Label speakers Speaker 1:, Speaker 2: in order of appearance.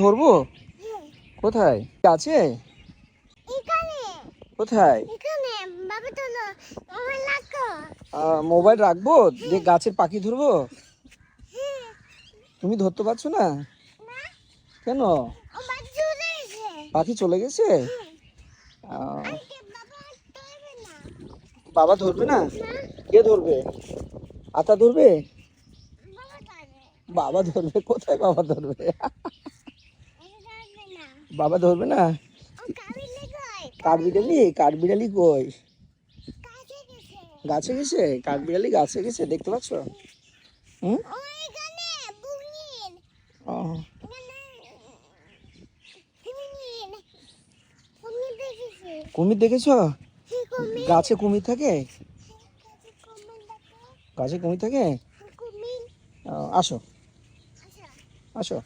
Speaker 1: ধরবো? কোথায় আছে? কোথায়? মোবাইল রাখবো, দেখ গাছের পাখি ধরবো। তুমি ধরতে পারছো না কেন? পাখি চলে গেছে। বাবা ধরবে না? কে ধরবে? আতা ধরবে? বাবা ধরবে? কোথায় বাবা ধরবে? বাবা ধরবে না? কাঠবিড়ালি? কাঠবিড়ালি কই? গাছে গেছে? কাঠবিড়ালি গাছে গেছে, দেখতে পাচ্ছ? হুম। কুমির দেখেছো? গাছে কুমির থাকে? গাছে কুমির থাকে? আসো আসো।